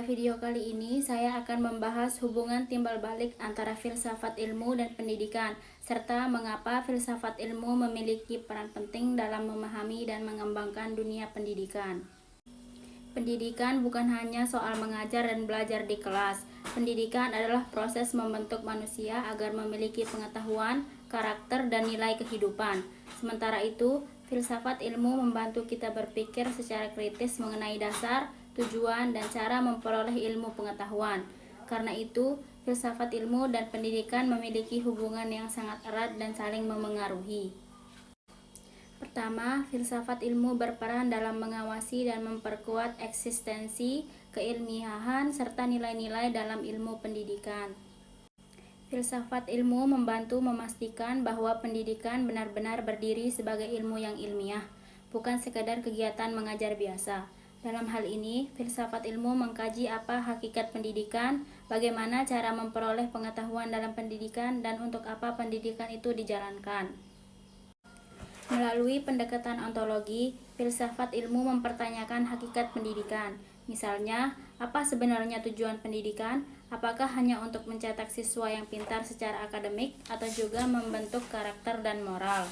Pada video kali ini, saya akan membahas hubungan timbal balik antara filsafat ilmu dan pendidikan, serta mengapa filsafat ilmu memiliki peran penting dalam memahami dan mengembangkan dunia pendidikan. Pendidikan bukan hanya soal mengajar dan belajar di kelas. Pendidikan adalah proses membentuk manusia agar memiliki pengetahuan, karakter, dan nilai kehidupan. Sementara itu, filsafat ilmu membantu kita berpikir secara kritis mengenai dasar, tujuan, dan cara memperoleh ilmu pengetahuan. Karena itu, filsafat ilmu dan pendidikan memiliki hubungan yang sangat erat dan saling memengaruhi. Pertama, filsafat ilmu berperan dalam mengawasi dan memperkuat eksistensi, keilmiahan, serta nilai-nilai dalam ilmu pendidikan. Filsafat ilmu membantu memastikan bahwa pendidikan benar-benar berdiri sebagai ilmu yang ilmiah, bukan sekadar kegiatan mengajar biasa. Dalam hal ini, filsafat ilmu mengkaji apa hakikat pendidikan, bagaimana cara memperoleh pengetahuan dalam pendidikan, dan untuk apa pendidikan itu dijalankan. Melalui pendekatan ontologi, filsafat ilmu mempertanyakan hakikat pendidikan. Misalnya, apa sebenarnya tujuan pendidikan? Apakah hanya untuk mencetak siswa yang pintar secara akademik atau juga membentuk karakter dan moral?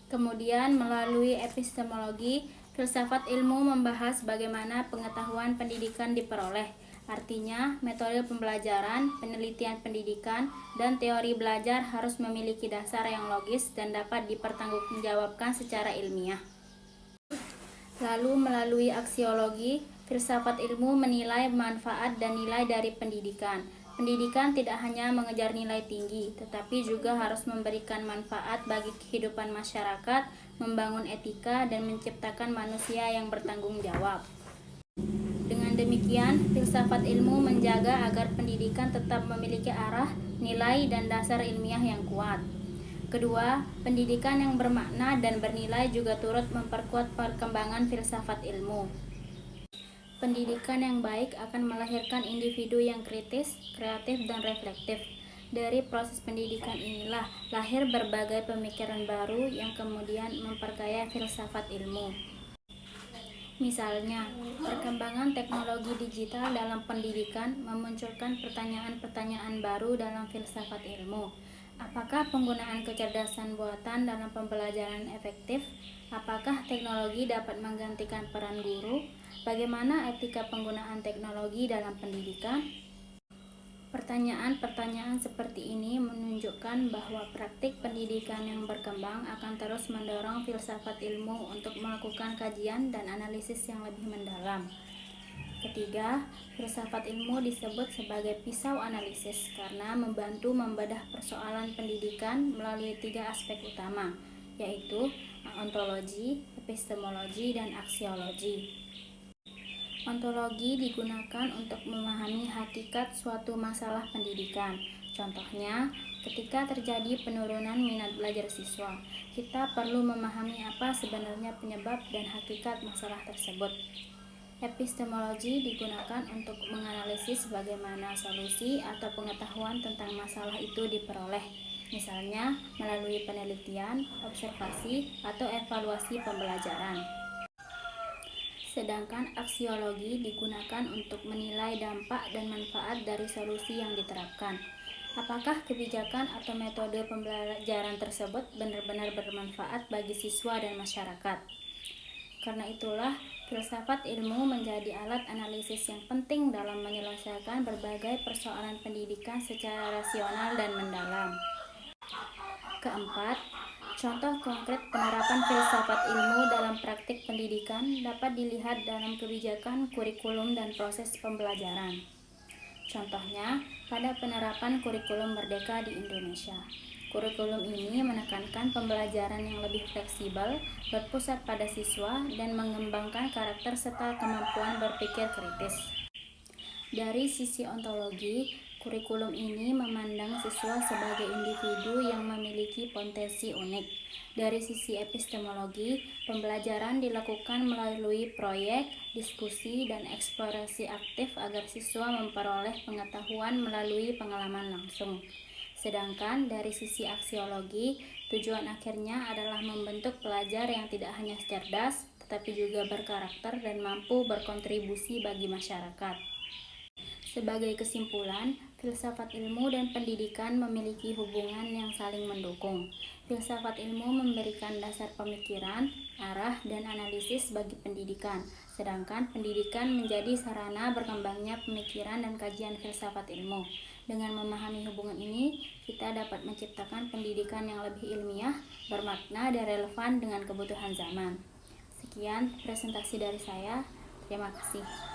Kemudian, melalui epistemologi, filsafat ilmu membahas bagaimana pengetahuan pendidikan diperoleh. Artinya, metode pembelajaran, penelitian pendidikan, dan teori belajar harus memiliki dasar yang logis dan dapat dipertanggungjawabkan secara ilmiah. Lalu, melalui aksiologi, filsafat ilmu menilai manfaat dan nilai dari pendidikan. Pendidikan tidak hanya mengejar nilai tinggi, tetapi juga harus memberikan manfaat bagi kehidupan masyarakat, membangun etika, dan menciptakan manusia yang bertanggung jawab. Dengan demikian, filsafat ilmu menjaga agar pendidikan tetap memiliki arah, nilai, dan dasar ilmiah yang kuat. Kedua, pendidikan yang bermakna dan bernilai juga turut memperkuat perkembangan filsafat ilmu. Pendidikan yang baik akan melahirkan individu yang kritis, kreatif, dan reflektif. Dari proses pendidikan inilah lahir berbagai pemikiran baru yang kemudian memperkaya filsafat ilmu. Misalnya, perkembangan teknologi digital dalam pendidikan memunculkan pertanyaan-pertanyaan baru dalam filsafat ilmu. Apakah penggunaan kecerdasan buatan dalam pembelajaran efektif? Apakah teknologi dapat menggantikan peran guru? Bagaimana etika penggunaan teknologi dalam pendidikan? Pertanyaan-pertanyaan seperti ini menunjukkan bahwa praktik pendidikan yang berkembang akan terus mendorong filsafat ilmu untuk melakukan kajian dan analisis yang lebih mendalam. Ketiga, filsafat ilmu disebut sebagai pisau analisis karena membantu membedah persoalan pendidikan melalui 3 aspek utama, yaitu ontologi, epistemologi, dan aksiologi. Ontologi digunakan untuk memahami hakikat suatu masalah pendidikan. Contohnya, ketika terjadi penurunan minat belajar siswa, kita perlu memahami apa sebenarnya penyebab dan hakikat masalah tersebut. Epistemologi digunakan untuk menganalisis bagaimana solusi atau pengetahuan tentang masalah itu diperoleh, misalnya melalui penelitian, observasi, atau evaluasi pembelajaran. Sedangkan aksiologi digunakan untuk menilai dampak dan manfaat dari solusi yang diterapkan. Apakah kebijakan atau metode pembelajaran tersebut benar-benar bermanfaat bagi siswa dan masyarakat? Karena itulah, filsafat ilmu menjadi alat analisis yang penting dalam menyelesaikan berbagai persoalan pendidikan secara rasional dan mendalam. Keempat, contoh konkret penerapan filsafat ilmu dalam praktik pendidikan dapat dilihat dalam kebijakan kurikulum dan proses pembelajaran. Contohnya, pada penerapan kurikulum Merdeka di Indonesia. Kurikulum ini menekankan pembelajaran yang lebih fleksibel, berpusat pada siswa, dan mengembangkan karakter serta kemampuan berpikir kritis. Dari sisi ontologi, kurikulum ini memandang siswa sebagai individu yang memiliki potensi unik. Dari sisi epistemologi, pembelajaran dilakukan melalui proyek, diskusi, dan eksplorasi aktif agar siswa memperoleh pengetahuan melalui pengalaman langsung. Sedangkan dari sisi aksiologi, tujuan akhirnya adalah membentuk pelajar yang tidak hanya cerdas, tetapi juga berkarakter dan mampu berkontribusi bagi masyarakat. Sebagai kesimpulan, filsafat ilmu dan pendidikan memiliki hubungan yang saling mendukung. Filsafat ilmu memberikan dasar pemikiran, arah, dan analisis bagi pendidikan, sedangkan pendidikan menjadi sarana berkembangnya pemikiran dan kajian filsafat ilmu. Dengan memahami hubungan ini, kita dapat menciptakan pendidikan yang lebih ilmiah, bermakna, dan relevan dengan kebutuhan zaman. Sekian presentasi dari saya. Terima kasih.